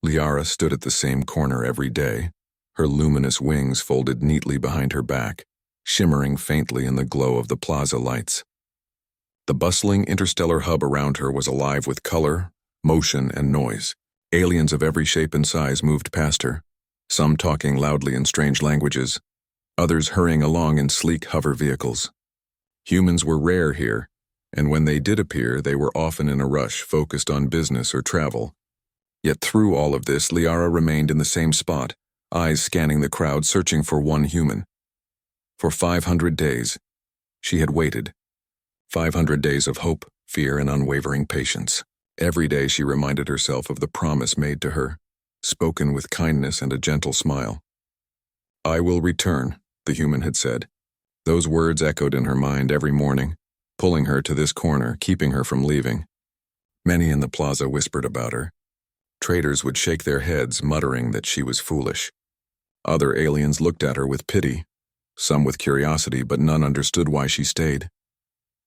Liara stood at the same corner every day, her luminous wings folded neatly behind her back, shimmering faintly in the glow of the plaza lights. The bustling interstellar hub around her was alive with color, motion, and noise. Aliens of every shape and size moved past her, some talking loudly in strange languages, others hurrying along in sleek hover vehicles. Humans were rare here, and when they did appear, they were often in a rush, focused on business or travel. Yet through all of this, Liara remained in the same spot, eyes scanning the crowd, searching for one human. For 500 days, she had waited. 500 days of hope, fear, and unwavering patience. Every day she reminded herself of the promise made to her, spoken with kindness and a gentle smile. "I will return," the human had said. Those words echoed in her mind every morning, pulling her to this corner, keeping her from leaving. Many in the plaza whispered about her. Traders would shake their heads, muttering that she was foolish. Other aliens looked at her with pity, some with curiosity, but none understood why she stayed.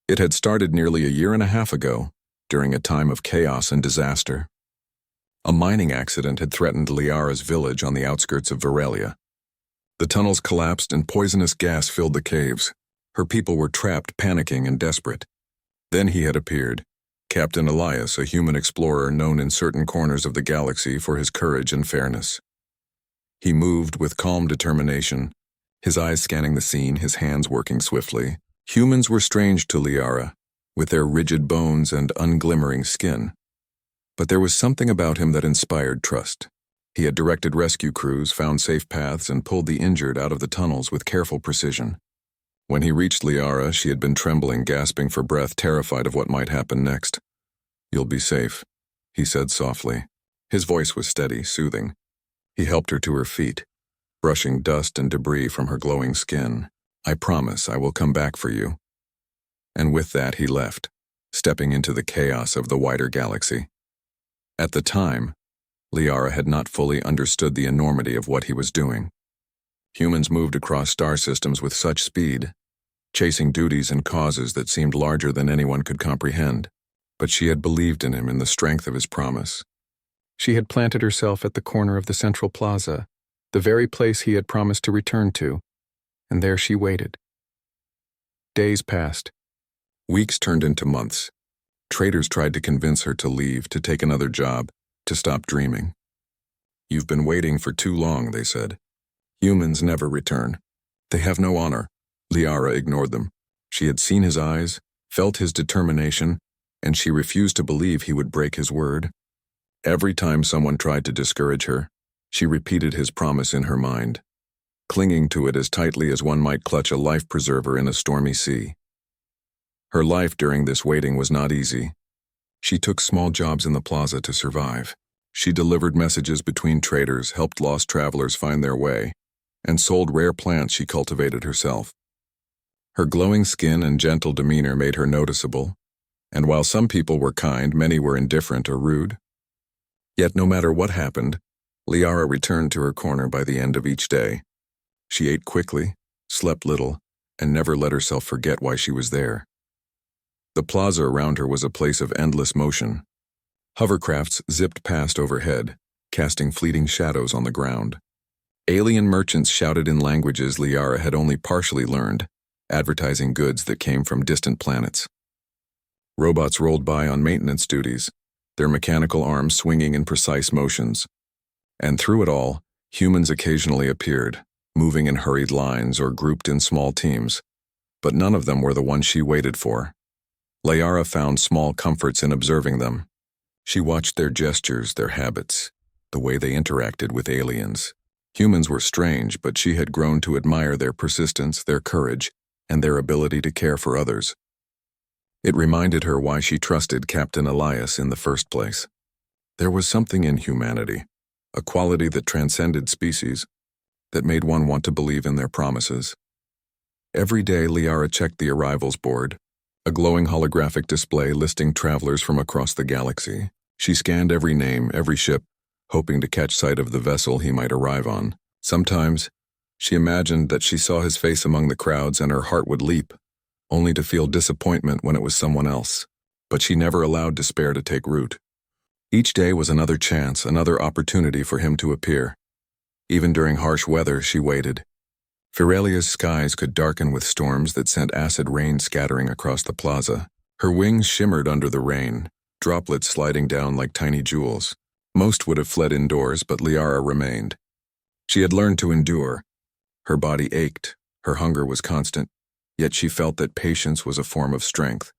It had started nearly a year and a half ago, during a time of chaos and disaster. A mining accident had threatened Liara's village on the outskirts of Varelia. The tunnels collapsed and poisonous gas filled the caves. Her people were trapped, panicking and desperate. Then he had appeared, Captain Elias, a human explorer known in certain corners of the galaxy for his courage and fairness. He moved with calm determination, his eyes scanning the scene, his hands working swiftly. Humans were strange to Liara, with their rigid bones and unglimmering skin. But there was something about him that inspired trust. He had directed rescue crews, found safe paths, and pulled the injured out of the tunnels with careful precision. When he reached Liara, she had been trembling, gasping for breath, terrified of what might happen next. "You'll be safe," he said softly. His voice was steady, soothing. He helped her to her feet, brushing dust and debris from her glowing skin. "I promise I will come back for you." And with that he left, stepping into the chaos of the wider galaxy. At the time, Liara had not fully understood the enormity of what he was doing. Humans moved across star systems with such speed, chasing duties and causes that seemed larger than anyone could comprehend. But she had believed in him, in the strength of his promise. She had planted herself at the corner of the central plaza, the very place he had promised to return to, and there she waited. Days passed. Weeks turned into months. Traders tried to convince her to leave, to take another job, to stop dreaming. "You've been waiting for too long," they said. "Humans never return. They have no honor." Liara ignored them. She had seen his eyes, felt his determination, and she refused to believe he would break his word. Every time someone tried to discourage her, she repeated his promise in her mind, clinging to it as tightly as one might clutch a life preserver in a stormy sea. Her life during this waiting was not easy. She took small jobs in the plaza to survive. She delivered messages between traders, helped lost travelers find their way, and sold rare plants she cultivated herself. Her glowing skin and gentle demeanor made her noticeable, and while some people were kind, many were indifferent or rude. Yet no matter what happened, Liara returned to her corner by the end of each day. She ate quickly, slept little, and never let herself forget why she was there. The plaza around her was a place of endless motion. Hovercrafts zipped past overhead, casting fleeting shadows on the ground. Alien merchants shouted in languages Liara had only partially learned, advertising goods that came from distant planets. Robots rolled by on maintenance duties, their mechanical arms swinging in precise motions. And through it all, humans occasionally appeared, moving in hurried lines or grouped in small teams. But none of them were the ones she waited for. Liara found small comforts in observing them. She watched their gestures, their habits, the way they interacted with aliens. Humans were strange, but she had grown to admire their persistence, their courage, and their ability to care for others. It reminded her why she trusted Captain Elias in the first place. There was something in humanity, a quality that transcended species, that made one want to believe in their promises. Every day Liara checked the arrivals board, a glowing holographic display listing travelers from across the galaxy. She scanned every name, every ship, hoping to catch sight of the vessel he might arrive on. Sometimes, she imagined that she saw his face among the crowds and her heart would leap, only to feel disappointment when it was someone else. But she never allowed despair to take root. Each day was another chance, another opportunity for him to appear. Even during harsh weather, she waited. Firelia's skies could darken with storms that sent acid rain scattering across the plaza. Her wings shimmered under the rain, droplets sliding down like tiny jewels. Most would have fled indoors, but Liara remained. She had learned to endure. Her body ached, her hunger was constant, yet she felt that patience was a form of strength,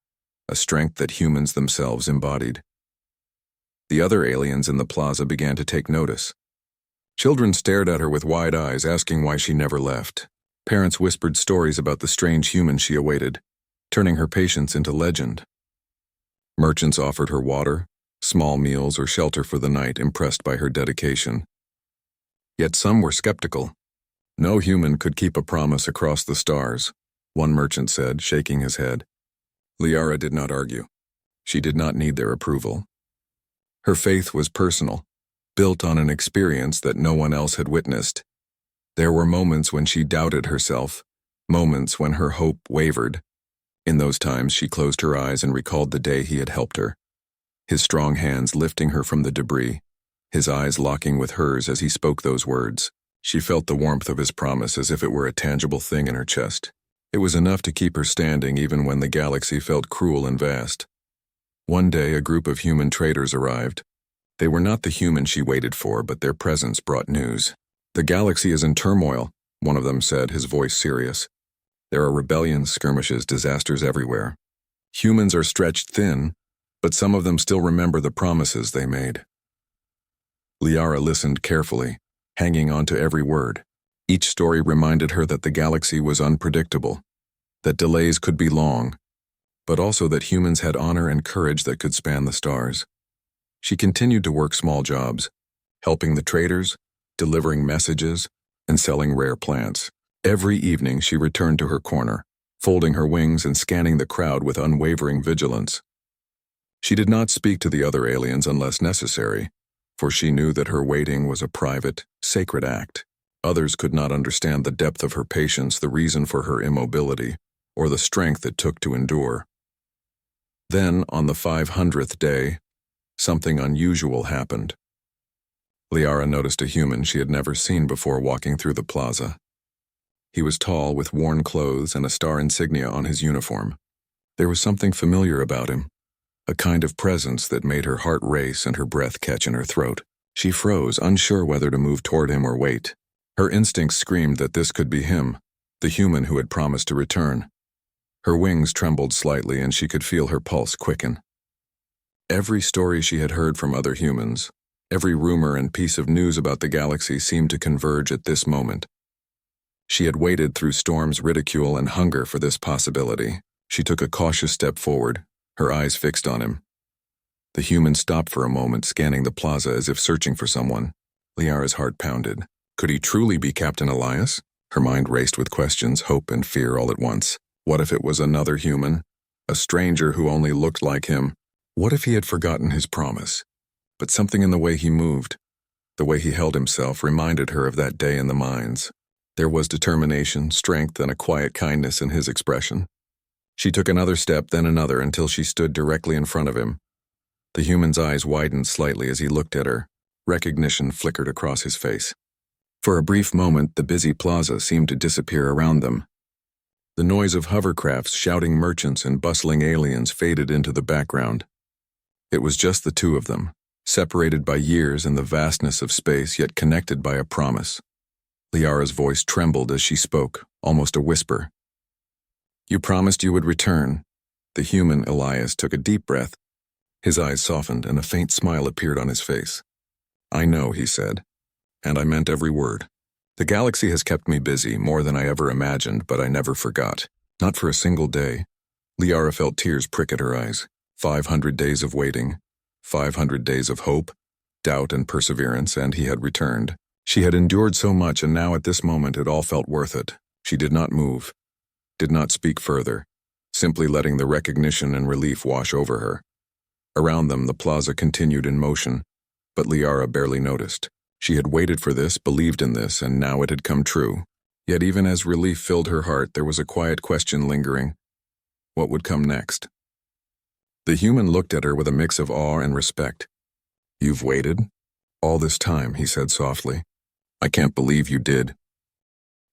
a strength that humans themselves embodied. The other aliens in the plaza began to take notice. Children stared at her with wide eyes, asking why she never left. Parents whispered stories about the strange human she awaited, turning her patience into legend. Merchants offered her water, small meals, or shelter for the night, impressed by her dedication. Yet some were skeptical. No human could keep a promise across the stars, one merchant said, shaking his head. Liara did not argue. She did not need their approval. Her faith was personal, built on an experience that no one else had witnessed. There were moments when she doubted herself, moments when her hope wavered. In those times, she closed her eyes and recalled the day he had helped her, his strong hands lifting her from the debris, his eyes locking with hers as he spoke those words. She felt the warmth of his promise as if it were a tangible thing in her chest. It was enough to keep her standing even when the galaxy felt cruel and vast. One day, a group of human traders arrived. They were not the human she waited for, but their presence brought news. "The galaxy is in turmoil," one of them said, his voice serious. "There are rebellions, skirmishes, disasters everywhere. Humans are stretched thin, but some of them still remember the promises they made." Liara listened carefully, hanging on to every word. Each story reminded her that the galaxy was unpredictable, that delays could be long, but also that humans had honor and courage that could span the stars. She continued to work small jobs, helping the traders, delivering messages, and selling rare plants. Every evening she returned to her corner, folding her wings and scanning the crowd with unwavering vigilance. She did not speak to the other aliens unless necessary, for she knew that her waiting was a private, sacred act. Others could not understand the depth of her patience, the reason for her immobility, or the strength it took to endure. Then, on the 500th day, something unusual happened. Liara noticed a human she had never seen before walking through the plaza. He was tall, with worn clothes and a star insignia on his uniform. There was something familiar about him, a kind of presence that made her heart race and her breath catch in her throat. She froze, unsure whether to move toward him or wait. Her instincts screamed that this could be him, the human who had promised to return. Her wings trembled slightly and she could feel her pulse quicken. Every story she had heard from other humans, every rumor and piece of news about the galaxy seemed to converge at this moment. She had waited through storms, ridicule, and hunger for this possibility. She took a cautious step forward, her eyes fixed on him. The human stopped for a moment, scanning the plaza as if searching for someone. Liara's heart pounded. Could he truly be Captain Elias? Her mind raced with questions, hope, and fear all at once. What if it was another human? A stranger who only looked like him? What if he had forgotten his promise? But something in the way he moved, the way he held himself, reminded her of that day in the mines. There was determination, strength, and a quiet kindness in his expression. She took another step, then another, until she stood directly in front of him. The human's eyes widened slightly as he looked at her. Recognition flickered across his face. For a brief moment, the busy plaza seemed to disappear around them. The noise of hovercrafts, shouting merchants, and bustling aliens faded into the background. It was just the two of them, separated by years in the vastness of space, yet connected by a promise. Liara's voice trembled as she spoke, almost a whisper. "You promised you would return." The human, Elias, took a deep breath. His eyes softened and a faint smile appeared on his face. "I know," he said, "and I meant every word. The galaxy has kept me busy, more than I ever imagined, but I never forgot. Not for a single day." Liara felt tears prick at her eyes. 500 days of waiting, 500 days of hope, doubt, and perseverance, and he had returned. She had endured so much, and now at this moment it all felt worth it. She did not move, did not speak further, simply letting the recognition and relief wash over her. Around them, the plaza continued in motion, but Liara barely noticed. She had waited for this, believed in this, and now it had come true. Yet even as relief filled her heart, there was a quiet question lingering. What would come next? The human looked at her with a mix of awe and respect. You've waited? All this time, he said softly. I can't believe you did.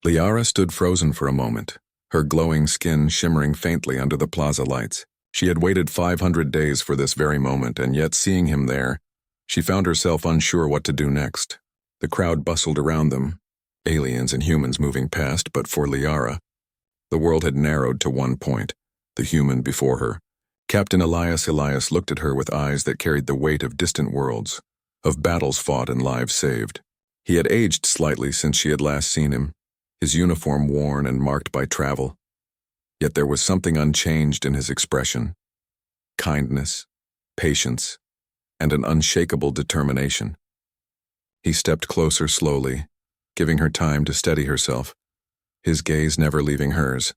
Liara stood frozen for a moment, her glowing skin shimmering faintly under the plaza lights. She had waited 500 days for this very moment, and yet seeing him there, she found herself unsure what to do next. The crowd bustled around them, aliens and humans moving past, but for Liara, the world had narrowed to one point, the human before her. Captain Elias looked at her with eyes that carried the weight of distant worlds, of battles fought and lives saved. He had aged slightly since she had last seen him, his uniform worn and marked by travel. Yet there was something unchanged in his expression: kindness, patience, and an unshakable determination. He stepped closer slowly, giving her time to steady herself, his gaze never leaving hers.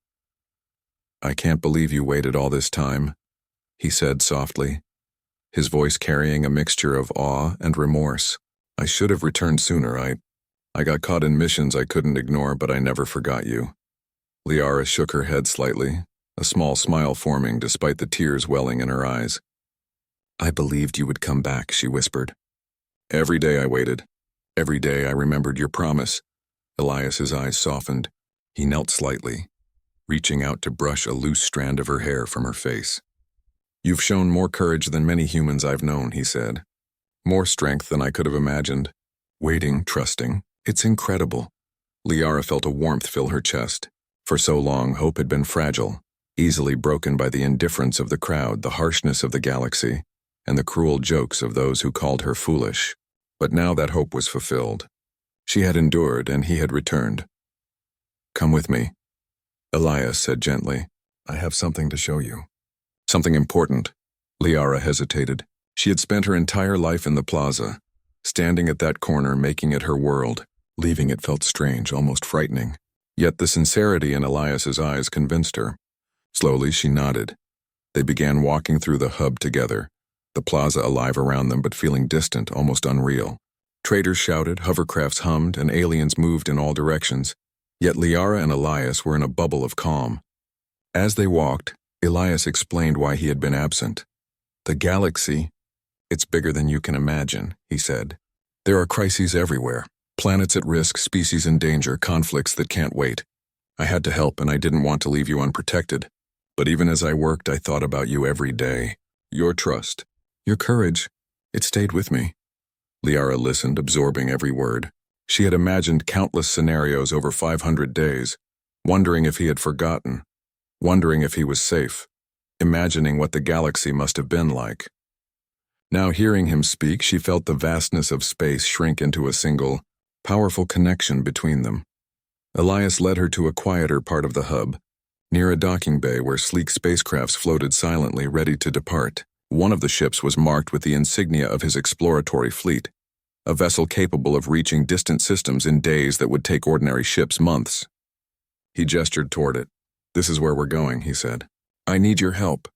I can't believe you waited all this time, he said softly, his voice carrying a mixture of awe and remorse. I should have returned sooner. I got caught in missions I couldn't ignore, but I never forgot you. Liara shook her head slightly, a small smile forming despite the tears welling in her eyes. I believed you would come back, she whispered. Every day I waited. Every day I remembered your promise. Elias's eyes softened. He knelt slightly, reaching out to brush a loose strand of her hair from her face. You've shown more courage than many humans I've known, he said. More strength than I could have imagined. Waiting, trusting. It's incredible. Liara felt a warmth fill her chest. For so long, hope had been fragile, easily broken by the indifference of the crowd, the harshness of the galaxy, and the cruel jokes of those who called her foolish. But now that hope was fulfilled. She had endured, and he had returned. Come with me, Elias said gently. I have something to show you. Something important. Liara hesitated. She had spent her entire life in the plaza, standing at that corner, making it her world. Leaving it felt strange, almost frightening. Yet the sincerity in Elias's eyes convinced her. Slowly she nodded. They began walking through the hub together, the plaza alive around them but feeling distant, almost unreal. Traders shouted, hovercrafts hummed, and aliens moved in all directions. Yet Liara and Elias were in a bubble of calm. As they walked, Elias explained why he had been absent. The galaxy, it's bigger than you can imagine, he said. There are crises everywhere. Planets at risk, species in danger, conflicts that can't wait. I had to help, and I didn't want to leave you unprotected. But even as I worked, I thought about you every day. Your trust, your courage, it stayed with me. Liara listened, absorbing every word. She had imagined countless scenarios over 500 days, wondering if he had forgotten, wondering if he was safe, imagining what the galaxy must have been like. Now hearing him speak, she felt the vastness of space shrink into a single, powerful connection between them. Elias led her to a quieter part of the hub, near a docking bay where sleek spacecrafts floated silently, ready to depart. One of the ships was marked with the insignia of his exploratory fleet, a vessel capable of reaching distant systems in days that would take ordinary ships months. He gestured toward it. This is where we're going, he said. I need your help.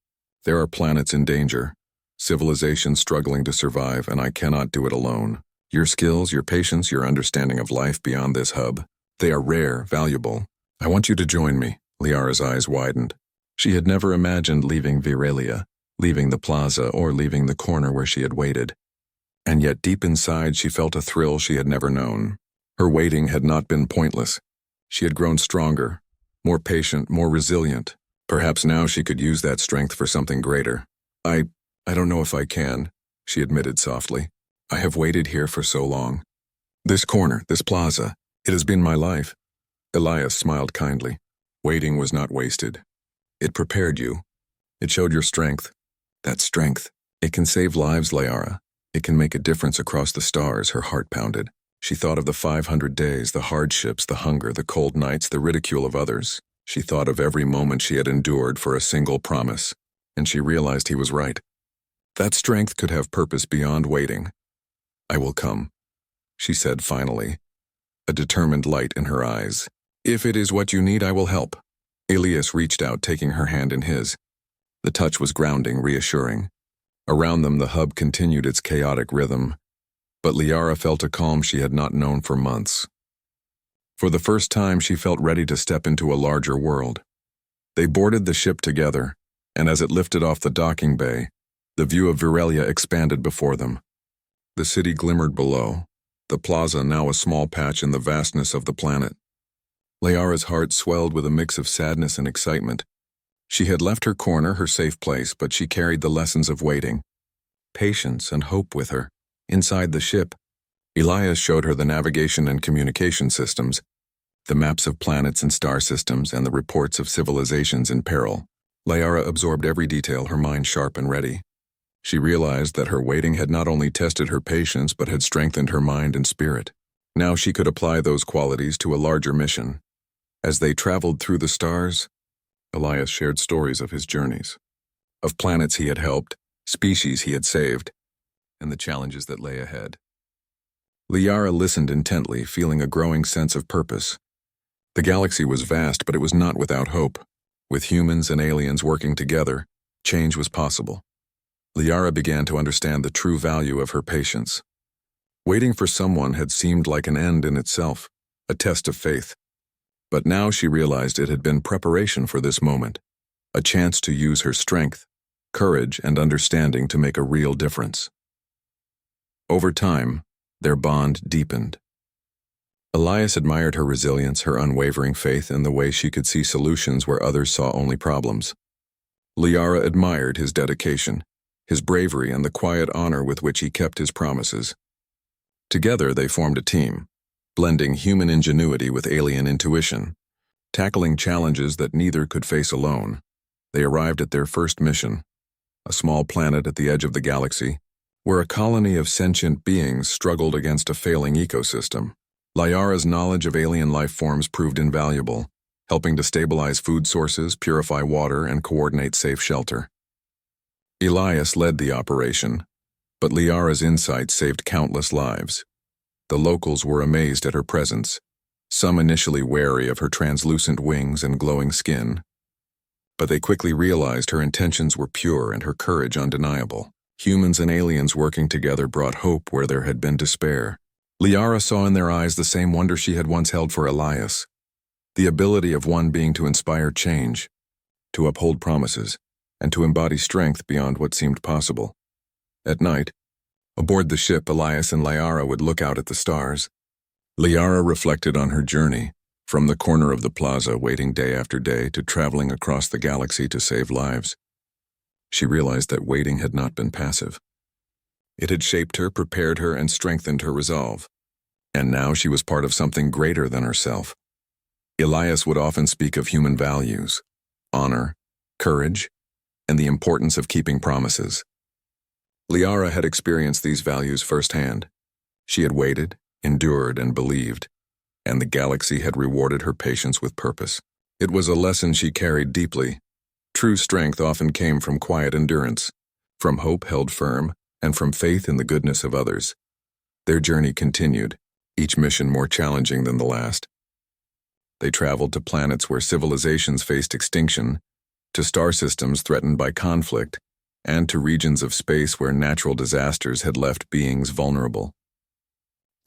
There are planets in danger, civilizations struggling to survive, and I cannot do it alone. Your skills, your patience, your understanding of life beyond this hub, they are rare, valuable. I want you to join me. Liara's eyes widened. She had never imagined leaving Viralia, leaving the plaza, or leaving the corner where she had waited. And yet deep inside she felt a thrill she had never known. Her waiting had not been pointless. She had grown stronger, more patient, more resilient. Perhaps now she could use that strength for something greater. I don't know if I can, she admitted softly. I have waited here for so long. This corner, this plaza, it has been my life. Elias smiled kindly. Waiting was not wasted. It prepared you. It showed your strength. That strength, it can save lives, Liara. It can make a difference across the stars, her heart pounded. She thought of the 500 days, the hardships, the hunger, the cold nights, the ridicule of others. She thought of every moment she had endured for a single promise, and she realized he was right. That strength could have purpose beyond waiting. I will come, she said finally, a determined light in her eyes. If it is what you need, I will help. Elias reached out, taking her hand in his. The touch was grounding, reassuring. Around them, the hub continued its chaotic rhythm, but Liara felt a calm she had not known for months. For the first time, she felt ready to step into a larger world. They boarded the ship together, and as it lifted off the docking bay, the view of Viralia expanded before them. The city glimmered below, the plaza now a small patch in the vastness of the planet. Liara's heart swelled with a mix of sadness and excitement. She had left her corner, her safe place, but she carried the lessons of waiting, patience, and hope with her. Inside the ship, Elias showed her the navigation and communication systems, the maps of planets and star systems, and the reports of civilizations in peril. Liara absorbed every detail, her mind sharp and ready. She realized that her waiting had not only tested her patience but had strengthened her mind and spirit. Now she could apply those qualities to a larger mission. As they traveled through the stars, Elias shared stories of his journeys, of planets he had helped, species he had saved, and the challenges that lay ahead. Liara listened intently, feeling a growing sense of purpose. The galaxy was vast, but it was not without hope. With humans and aliens working together, change was possible. Liara began to understand the true value of her patience. Waiting for someone had seemed like an end in itself, a test of faith. But now she realized it had been preparation for this moment, a chance to use her strength, courage, and understanding to make a real difference. Over time, their bond deepened. Elias admired her resilience, her unwavering faith, and the way she could see solutions where others saw only problems. Liara admired his dedication, his bravery, and the quiet honor with which he kept his promises. Together they formed a team, blending human ingenuity with alien intuition. Tackling challenges that neither could face alone, they arrived at their first mission, a small planet at the edge of the galaxy, where a colony of sentient beings struggled against a failing ecosystem. Liara's knowledge of alien life forms proved invaluable, helping to stabilize food sources, purify water, and coordinate safe shelter. Elias led the operation, but Liara's insight saved countless lives. The locals were amazed at her presence, some initially wary of her translucent wings and glowing skin. But they quickly realized her intentions were pure and her courage undeniable. Humans and aliens working together brought hope where there had been despair. Liara saw in their eyes the same wonder she had once held for Elias, the ability of one being to inspire change, to uphold promises, and to embody strength beyond what seemed possible. At night, aboard the ship, Elias and Liara would look out at the stars. Liara reflected on her journey, from the corner of the plaza waiting day after day to traveling across the galaxy to save lives. She realized that waiting had not been passive. It had shaped her, prepared her, and strengthened her resolve. And now she was part of something greater than herself. Elias would often speak of human values, honor, courage, and the importance of keeping promises. Liara had experienced these values firsthand. She had waited, endured, and believed, and the galaxy had rewarded her patience with purpose. It was a lesson she carried deeply. True strength often came from quiet endurance, from hope held firm, and from faith in the goodness of others. Their journey continued, each mission more challenging than the last. They traveled to planets where civilizations faced extinction, to star systems threatened by conflict, and to regions of space where natural disasters had left beings vulnerable.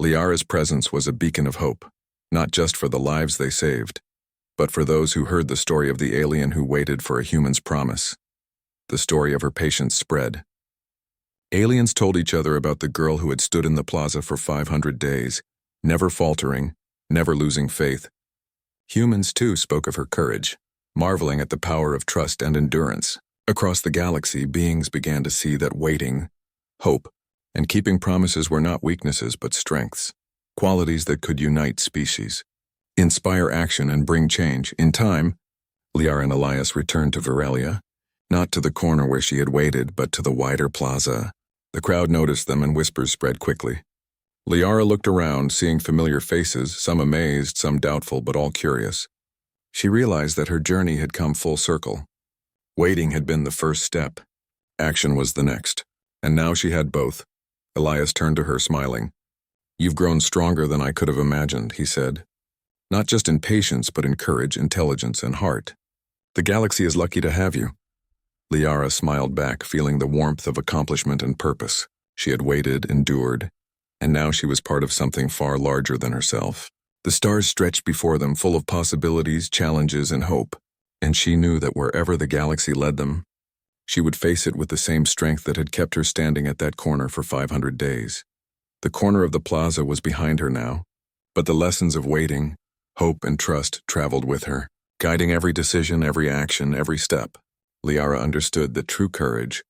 Liara's presence was a beacon of hope, not just for the lives they saved, but for those who heard the story of the alien who waited for a human's promise. The story of her patience spread. Aliens told each other about the girl who had stood in the plaza for 500 days, never faltering, never losing faith. Humans, too, spoke of her courage, marveling at the power of trust and endurance. Across the galaxy, beings began to see that waiting, hope, and keeping promises were not weaknesses but strengths, qualities that could unite species, inspire action, and bring change. In time, Liara and Elias returned to Varelia, not to the corner where she had waited, but to the wider plaza. The crowd noticed them and whispers spread quickly. Liara looked around, seeing familiar faces, some amazed, some doubtful, but all curious. She realized that her journey had come full circle. Waiting had been the first step. Action was the next. And now she had both. Elias turned to her, smiling. "You've grown stronger than I could have imagined," he said. "Not just in patience, but in courage, intelligence, and heart. The galaxy is lucky to have you." Liara smiled back, feeling the warmth of accomplishment and purpose. She had waited, endured, and now she was part of something far larger than herself. The stars stretched before them, full of possibilities, challenges, and hope, and she knew that wherever the galaxy led them, she would face it with the same strength that had kept her standing at that corner for 500 days. The corner of the plaza was behind her now, but the lessons of waiting, hope, and trust traveled with her, guiding every decision, every action, every step. Liara understood that true courage